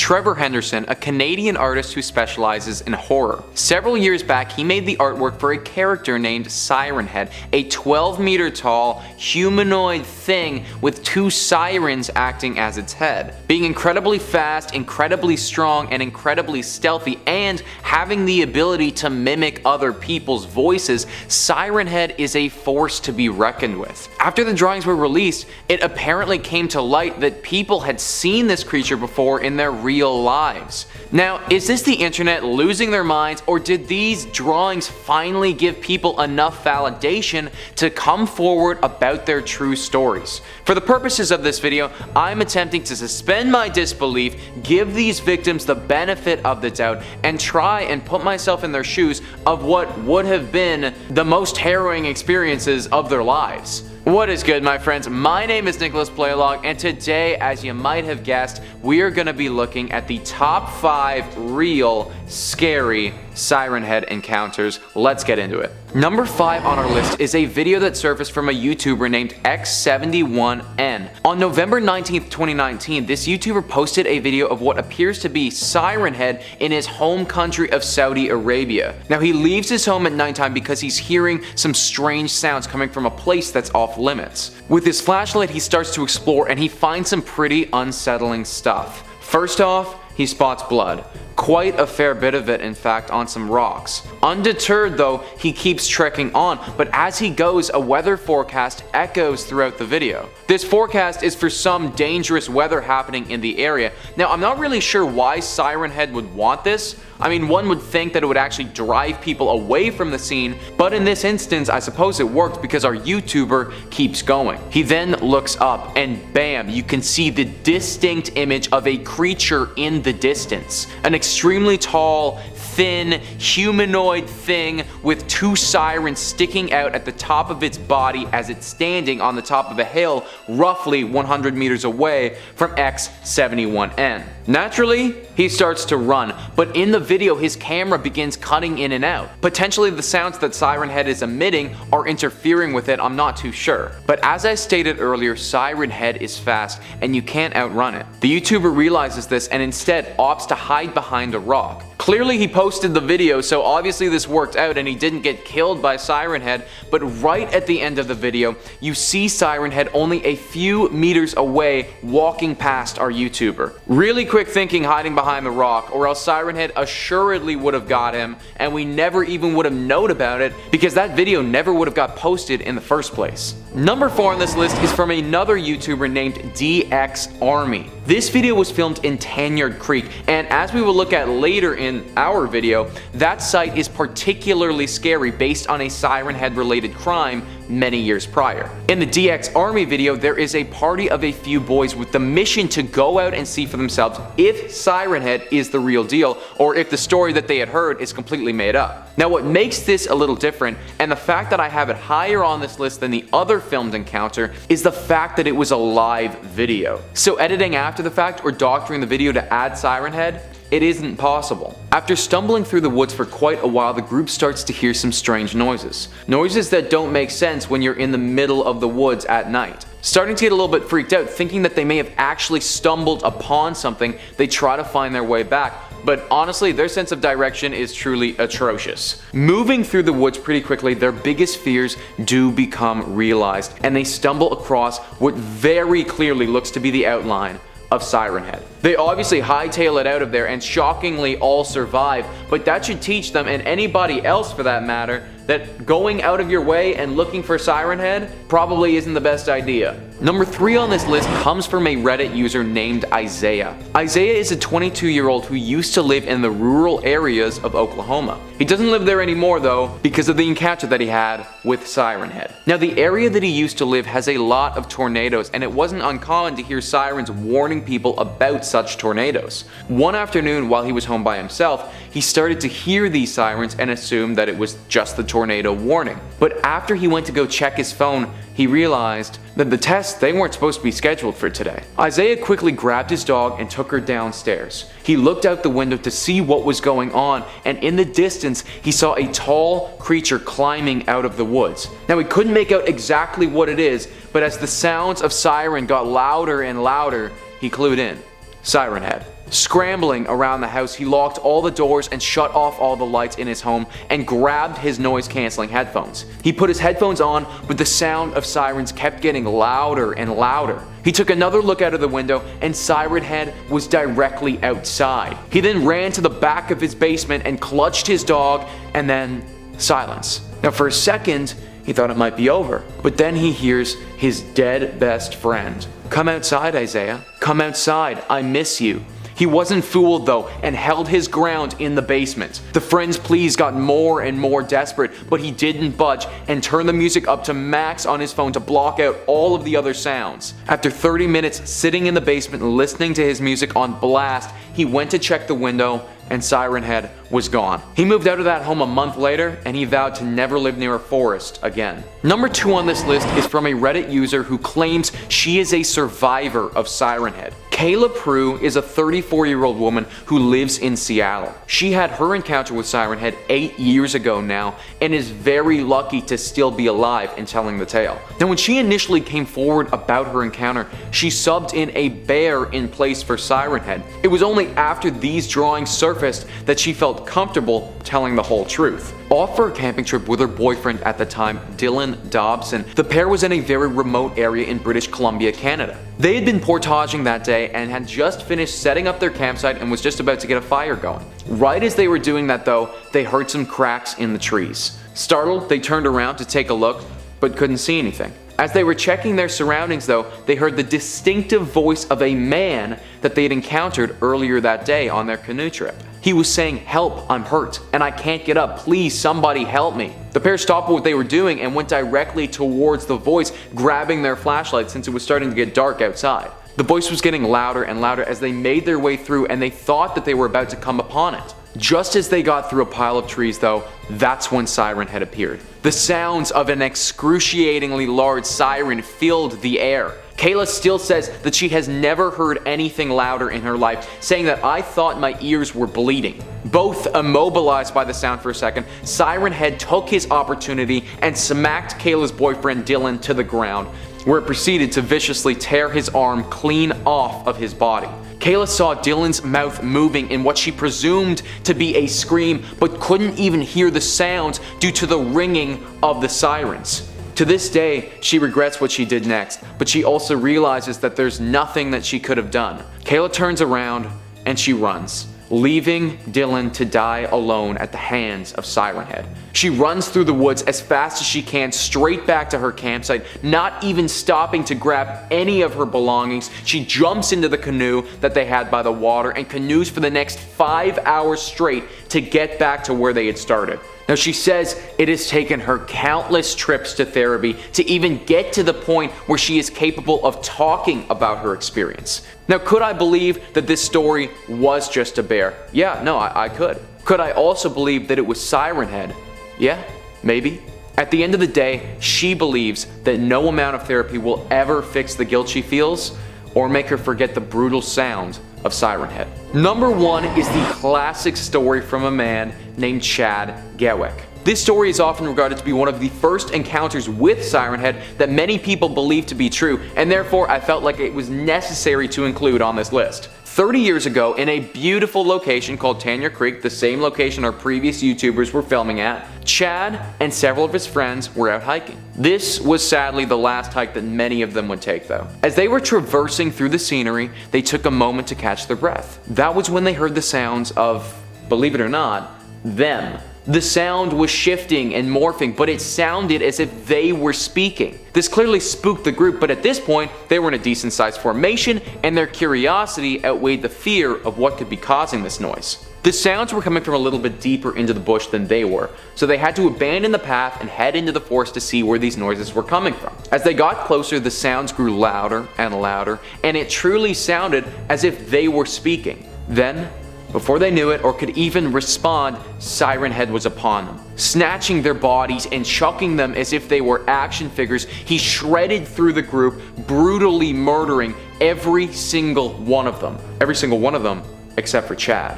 Trevor Henderson, a Canadian artist who specializes in horror. Several years back, he made the artwork for a character named Siren Head, a 12-meter tall, humanoid thing with two sirens acting as its head. Being incredibly fast, incredibly strong, and incredibly stealthy, and having the ability to mimic other people's voices, Siren Head is a force to be reckoned with. After the drawings were released, it apparently came to light that people had seen this creature before in their real lives. Now, is this the internet losing their minds, or did these drawings finally give people enough validation to come forward about their true stories? For the purposes of this video, I'm attempting to suspend my disbelief, give these victims the benefit of the doubt, and try and put myself in their shoes of what would have been the most harrowing experiences of their lives. What is good, my friends? My name is Nicholas Playlog, and today, as you might have guessed, we are going to be looking at the top 5 real, scary Siren Head encounters. Let's get into it. Number 5 on our list is a video that surfaced from a YouTuber named X71N. On November 19th, 2019, this YouTuber posted a video of what appears to be Siren Head in his home country of Saudi Arabia. Now, he leaves his home at nighttime because he's hearing some strange sounds coming from a place that's off limits. With his flashlight, he starts to explore and he finds some pretty unsettling stuff. First off, he spots blood. Quite a fair bit of it, in fact, on some rocks. Undeterred though, he keeps trekking on, but as he goes, a weather forecast echoes throughout the video. This forecast is for some dangerous weather happening in the area. Now, I'm not really sure why Siren Head would want this. I mean, one would think that it would actually drive people away from the scene, but in this instance, I suppose it worked because our YouTuber keeps going. He then looks up and bam, you can see the distinct image of a creature in the distance. An extremely tall, thin, humanoid thing with two sirens sticking out at the top of its body as it's standing on the top of a hill roughly 100 meters away from X71N. Naturally, he starts to run, but in the video his camera begins cutting in and out. Potentially the sounds that Siren Head is emitting are interfering with it, I'm not too sure. But as I stated earlier, Siren Head is fast and you can't outrun it. The YouTuber realizes this and instead opts to hide behind a rock. Clearly he posted the video, so obviously this worked out and he didn't get killed by Siren Head, but right at the end of the video, you see Siren Head only a few meters away walking past our YouTuber. Really quick thinking hiding behind the rock, or else Siren Head assuredly would have got him and we never even would have known about it because that video never would have got posted in the first place. Number 4 on this list is from another YouTuber named DX Army. This video was filmed in Tanyard Creek, and as we will look at later in our video, that site is particularly scary based on a Siren Head related crime many years prior. In the DX Army video, there is a party of a few boys with the mission to go out and see for themselves if Siren Head is the real deal, or if the story that they had heard is completely made up. Now, what makes this a little different, and the fact that I have it higher on this list than the other filmed encounter, is the fact that it was a live video. So editing after the fact or doctoring the video to add Siren Head, it isn't possible. After stumbling through the woods for quite a while, the group starts to hear some strange noises. Noises that don't make sense when you're in the middle of the woods at night. Starting to get a little bit freaked out, thinking that they may have actually stumbled upon something, they try to find their way back. But honestly, their sense of direction is truly atrocious. Moving through the woods pretty quickly, their biggest fears do become realized, and they stumble across what very clearly looks to be the outline of Siren Head. They obviously hightail it out of there and shockingly all survive, but that should teach them, and anybody else for that matter, that going out of your way and looking for Siren Head probably isn't the best idea. Number 3 on this list comes from a Reddit user named Isaiah. Isaiah is a 22-year-old who used to live in the rural areas of Oklahoma. He doesn't live there anymore though because of the encounter that he had with Siren Head. Now, the area that he used to live has a lot of tornadoes, and it wasn't uncommon to hear sirens warning people about such tornadoes. One afternoon while he was home by himself, he started to hear these sirens and assumed that it was just the tornado warning. But after he went to go check his phone, he realized that the tests, they weren't supposed to be scheduled for today. Isaiah quickly grabbed his dog and took her downstairs. He looked out the window to see what was going on, and in the distance, he saw a tall creature climbing out of the woods. Now, he couldn't make out exactly what it is, but as the sounds of siren got louder and louder, he clued in. Siren Head. Scrambling around the house, he locked all the doors and shut off all the lights in his home and grabbed his noise-canceling headphones. He put his headphones on, but the sound of sirens kept getting louder and louder. He took another look out of the window, and Siren Head was directly outside. He then ran to the back of his basement and clutched his dog, and then silence. Now for a second, he thought it might be over, but then he hears his dead best friend. "Come outside, Isaiah. Come outside. I miss you." He wasn't fooled though, and held his ground in the basement. The friend's pleas got more and more desperate, but he didn't budge and turned the music up to max on his phone to block out all of the other sounds. After 30 minutes sitting in the basement listening to his music on blast, he went to check the window, and Siren Head was gone. He moved out of that home a month later, and he vowed to never live near a forest again. Number 2 on this list is from a Reddit user who claims she is a survivor of Siren Head. Kayla Prue is a 34-year-old woman who lives in Seattle. She had her encounter with Siren Head 8 years ago now, and is very lucky to still be alive and telling the tale. Now when she initially came forward about her encounter, she subbed in a bear in place for Siren Head. It was only after these drawings surfaced that she felt comfortable telling the whole truth. Off for a camping trip with her boyfriend at the time, Dylan Dobson, the pair was in a very remote area in British Columbia, Canada. They had been portaging that day and had just finished setting up their campsite and was just about to get a fire going. Right as they were doing that though, they heard some cracks in the trees. Startled, they turned around to take a look, but couldn't see anything. As they were checking their surroundings though, they heard the distinctive voice of a man that they had encountered earlier that day on their canoe trip. He was saying, "Help, I'm hurt, and I can't get up. Please, somebody help me." The pair stopped what they were doing and went directly towards the voice, grabbing their flashlights since it was starting to get dark outside. The voice was getting louder and louder as they made their way through, and they thought that they were about to come upon it. Just as they got through a pile of trees though, that's when Siren Head appeared. The sounds of an excruciatingly large siren filled the air. Kayla still says that she has never heard anything louder in her life, saying that "I thought my ears were bleeding." Both immobilized by the sound for a second, Siren Head took his opportunity and smacked Kayla's boyfriend Dylan to the ground, where it proceeded to viciously tear his arm clean off of his body. Kayla saw Dylan's mouth moving in what she presumed to be a scream, but couldn't even hear the sounds due to the ringing of the sirens. To this day, she regrets what she did next, but she also realizes that there's nothing that she could have done. Kayla turns around and she runs, leaving Dylan to die alone at the hands of Siren Head. She runs through the woods as fast as she can, straight back to her campsite, not even stopping to grab any of her belongings. She jumps into the canoe that they had by the water and canoes for the next 5 hours straight to get back to where they had started. Now she says it has taken her countless trips to therapy to even get to the point where she is capable of talking about her experience. Now could I believe that this story was just a bear? Yeah, no, I could. Could I also believe that it was Siren Head? Yeah, maybe. At the end of the day, she believes that no amount of therapy will ever fix the guilt she feels or make her forget the brutal sound of Siren Head. Number 1 is the classic story from a man named Chad Gewecke. This story is often regarded to be one of the first encounters with Siren Head that many people believe to be true, and therefore I felt like it was necessary to include on this list. 30 years ago, in a beautiful location called Tanya Creek, the same location our previous YouTubers were filming at, Chad and several of his friends were out hiking. This was sadly the last hike that many of them would take though. As they were traversing through the scenery, they took a moment to catch their breath. That was when they heard the sounds of, believe it or not, them. The sound was shifting and morphing, but it sounded as if they were speaking. This clearly spooked the group, but at this point, they were in a decent sized formation, and their curiosity outweighed the fear of what could be causing this noise. The sounds were coming from a little bit deeper into the bush than they were, so they had to abandon the path and head into the forest to see where these noises were coming from. As they got closer, the sounds grew louder and louder, and it truly sounded as if they were speaking. Then, before they knew it or could even respond, Siren Head was upon them. Snatching their bodies and chucking them as if they were action figures, he shredded through the group, brutally murdering every single one of them. Every single one of them except for Chad.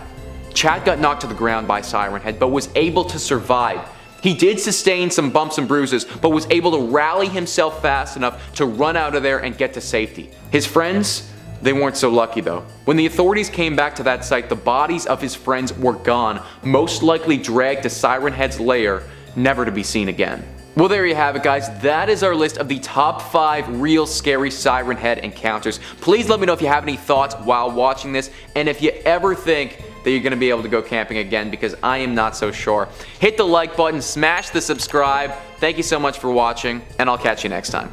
Chad got knocked to the ground by Siren Head, but was able to survive. He did sustain some bumps and bruises, but was able to rally himself fast enough to run out of there and get to safety. His friends, They weren't so lucky though. When the authorities came back to that site, the bodies of his friends were gone, most likely dragged to Siren Head's lair, never to be seen again. Well, there you have it, guys. That is our list of the top 5 real scary Siren Head encounters. Please let me know if you have any thoughts while watching this, and if you ever think that you're going to be able to go camping again, because I am not so sure. Hit the like button, smash the subscribe. Thank you so much for watching, and I'll catch you next time.